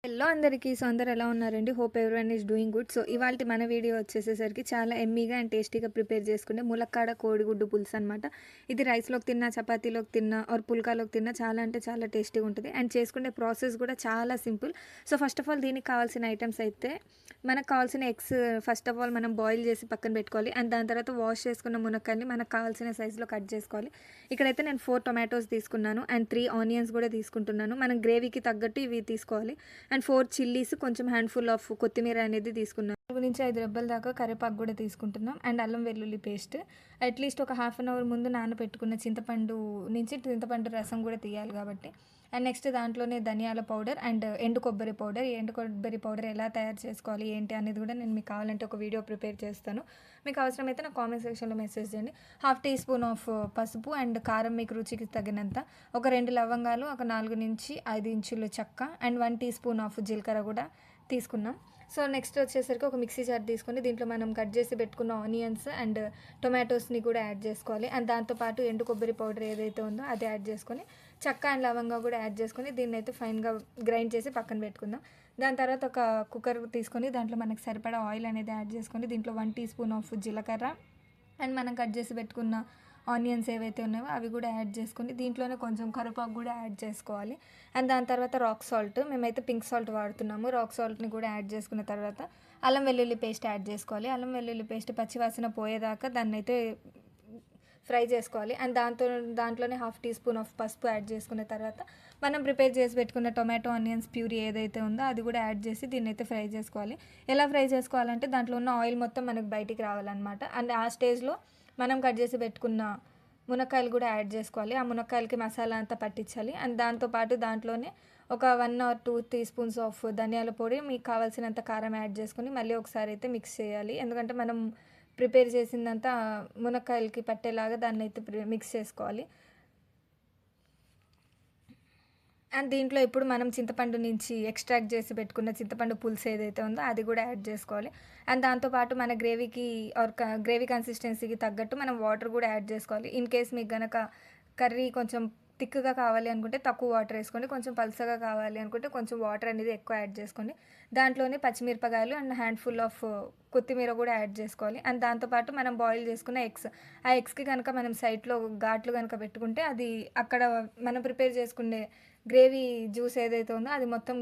Hello అందరికీ. So అందరూ ఎలా ఉన్నారండి? Hope everyone is doing good. So ఇవాల్టి మన వీడియో వచ్చేసేసరికి చాలా ఎమ్మీగా అండ్ టేస్టీగా ప్రిపేర్ చేసుకునే ములక్కాడ కోడిగుడ్డు పులుసు అనమాట. ఇది రైస్లోకి తిన్నా, చపాతీలోకి తిన్నా ఆర్ పుల్కాలోకి తిన్నా చాలా అంటే చాలా టేస్టీగా ఉంటుంది. అండ్ చేసుకునే ప్రాసెస్ కూడా చాలా simple. So first of all దీనికి కావాల్సిన ఐటమ్స్ అయితే మనకు కావాల్సిన ఎగ్స్ ఫస్ట్ ఆఫ్ ఆల్ మనం బాయిల్ చేసి పక్కన పెట్టుకోవాలి. అండ్ దాని తర్వాత వాష్ చేసుకున్న మునక్కాయని మనకు కావాల్సిన సైజులో కట్ చేసుకోవాలి. ఇక్కడైతే నేను 4 టొమాటోస్ తీసుకున్నాను అండ్ 3 ఆనియన్స్ కూడా తీసుకుంటున్నాను. మనం గ్రేవీకి తగ్గట్టు ఇవి తీసుకోవాలి. అండ్ 4 చిల్లీస్, కొంచెం హ్యాండ్ఫుల్ ఆఫ్ కొత్తిమీర అనేది తీసుకున్నాం. 4 నుంచి 5 రెబ్బల దాకా కరివేపాకు కూడా తీసుకుంటున్నాం. అండ్ అల్లం వెల్లుల్లి పేస్ట్ అట్లీస్ట్ ఒక హాఫ్ అన్ అవర్ ముందు నానబెట్టుకున్న చింతపండు రసం కూడా తీయాలి కాబట్టి. అండ్ నెక్స్ట్ దాంట్లోనే ధనియాల పౌడర్ అండ్ ఎండు కొబ్బరి పౌడర్ ఎలా తయారు చేసుకోవాలి ఏంటి అనేది కూడా నేను మీకు కావాలంటే ఒక వీడియో ప్రిపేర్ చేస్తాను. మీకు అవసరమైతే నా కామెంట్ సెక్షన్లో మెసేజ్ చేయండి. 1/2 టీ స్పూన్ ఆఫ్ పసుపు అండ్ కారం మీకు రుచికి తగినంత, ఒక 2 లవంగాలు, ఒక 4 నుంచి 5 ఇంచుల చెక్క అండ్ 1 టీ స్పూన్ ఆఫ్ జీలకర్ర కూడా తీసుకున్నాం. సో నెక్స్ట్ వచ్చేసరికి ఒక మిక్సీ జార్ తీసుకొని దీంట్లో మనం కట్ చేసి పెట్టుకున్న ఆనియన్స్ అండ్ టొమాటోస్ని కూడా యాడ్ చేసుకోవాలి. అండ్ దాంతోపాటు ఎండు కొబ్బరి పౌడర్ ఏదైతే ఉందో అది యాడ్ చేసుకొని, చెక్క అండ్ లవంగా కూడా యాడ్ చేసుకొని దీన్ని అయితే ఫైన్గా గ్రైండ్ చేసి పక్కన పెట్టుకుందాం. దాని తర్వాత ఒక కుక్కర్ తీసుకొని దాంట్లో మనకు సరిపడా ఆయిల్ అనేది యాడ్ చేసుకొని దీంట్లో 1 టీ స్పూన్ ఆఫ్ జీలకర్ర అండ్ మనం కట్ చేసి పెట్టుకున్న ఆనియన్స్ ఏవైతే ఉన్నాయో అవి కూడా యాడ్ చేసుకొని దీంట్లోనే కొంచెం కరివేపాకు కూడా యాడ్ చేసుకోవాలి. అండ్ దాని తర్వాత రాక్ సాల్ట్, మేమైతే పింక్ సాల్ట్ వాడుతున్నాము. రాక్ సాల్ట్ని కూడా యాడ్ చేసుకున్న తర్వాత అల్లం వెల్లుల్లి పేస్ట్ యాడ్ చేసుకోవాలి. అల్లం వెల్లుల్లి పేస్ట్ పచ్చివాసన పోయేదాకా దాన్ని అయితే ఫ్రై చేసుకోవాలి. అండ్ దాంట్లోనే 1/2 టీ స్పూన్ ఆఫ్ పసుపు యాడ్ చేసుకున్న తర్వాత మనం ప్రిపేర్ చేసి పెట్టుకున్న టొమాటో ఆనియన్స్ ప్యూరీ ఏదైతే ఉందో అది కూడా యాడ్ చేసి దీన్ని అయితే ఫ్రై చేసుకోవాలి. ఎలా ఫ్రై చేసుకోవాలంటే దాంట్లో ఉన్న ఆయిల్ మొత్తం మనకు బయటికి రావాలన్నమాట. అండ్ ఆ స్టేజ్లో మనం కట్ చేసి పెట్టుకున్న మునక్కాయలు కూడా యాడ్ చేసుకోవాలి. ఆ మునక్కాయలకి మసాలా అంతా పట్టించాలి. అండ్ దాంతోపాటు దాంట్లోనే ఒక 1 ఆర్ 2 టీ స్పూన్స్ ఆఫ్ ధనియాల పొడి, మీకు కావాల్సినంత కారం యాడ్ చేసుకొని మళ్ళీ ఒకసారి అయితే మిక్స్ చేయాలి. ఎందుకంటే మనం ప్రిపేర్ చేసిందంతా మునక్కాయలకి పట్టేలాగా దాన్ని అయితే మిక్స్ చేసుకోవాలి. అండ్ దీంట్లో ఇప్పుడు మనం చింతపండు నుంచి ఎక్స్ట్రాక్ట్ చేసి పెట్టుకున్న చింతపండు పులుసు ఏదైతే ఉందో అది కూడా యాడ్ చేసుకోవాలి. అండ్ దాంతోపాటు మన గ్రేవీకి ఆర్ గ్రేవీ కన్సిస్టెన్సీకి తగ్గట్టు మనం వాటర్ కూడా యాడ్ చేసుకోవాలి. ఇన్ కేస్ మీకు గనక కర్రీ కొంచెం థిక్గా కావాలి అనుకుంటే తక్కువ వాటర్ వేసుకోండి, కొంచెం పల్సగా కావాలి అనుకుంటే కొంచెం వాటర్ అనేది ఎక్కువ యాడ్ చేసుకోండి. దాంట్లోనే పచ్చిమిరపకాయలు అండ్ హ్యాండ్ఫుల్ ఆఫ్ కొత్తిమీర కూడా యాడ్ చేసుకోవాలి. అండ్ దాంతోపాటు మనం బాయిల్ చేసుకున్న ఆ ఎగ్స్కి కనుక మనం సైడ్లో ఘాట్లు కనుక పెట్టుకుంటే అది అక్కడ మనం ప్రిపేర్ చేసుకునే గ్రేవీ జ్యూస్ ఏదైతే ఉందో అది మొత్తం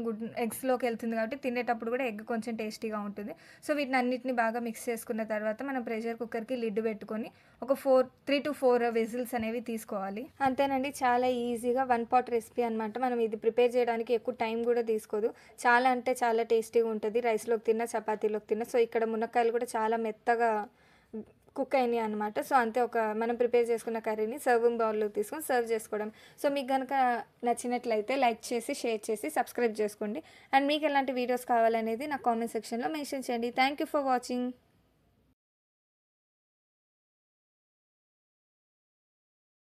ఎగ్స్లోకి వెళ్తుంది కాబట్టి తినేటప్పుడు కూడా ఎగ్ కొంచెం టేస్టీగా ఉంటుంది. సో వీటిని అన్నిటిని బాగా మిక్స్ చేసుకున్న తర్వాత మనం ప్రెషర్ కుక్కర్కి లిడ్ పెట్టుకొని ఒక 3 to 4 విజిల్స్ అనేవి తీసుకోవాలి. అంతేనండి, చాలా ఈజీగా 1 పాట్ రెసిపీ అనమాట. మనం ఇది ప్రిపేర్ చేయడానికి ఎక్కువ టైం కూడా తీసుకోదు. చాలా అంటే చాలా టేస్టీగా ఉంటుంది. రైస్లోకి తిన్నా, చపాతీలోకి తిన్నా. సో ఇక్కడ మునక్కాయలు కూడా చాలా మెత్తగా కుక్ అయినాయి అనమాట. సో అంతే, మనం ప్రిపేర్ చేసుకున్న కర్రీని సర్వింగ్ బౌల్లోకి తీసుకొని సర్వ్ చేసుకోవడం. సో మీకు కనుక నచ్చినట్లయితే లైక్ చేసి, షేర్ చేసి, సబ్స్క్రైబ్ చేసుకోండి. అండ్ మీకు ఎలాంటి వీడియోస్ కావాలనేది నా కామెంట్ సెక్షన్లో మెన్షన్ చేయండి. Thank you for watching.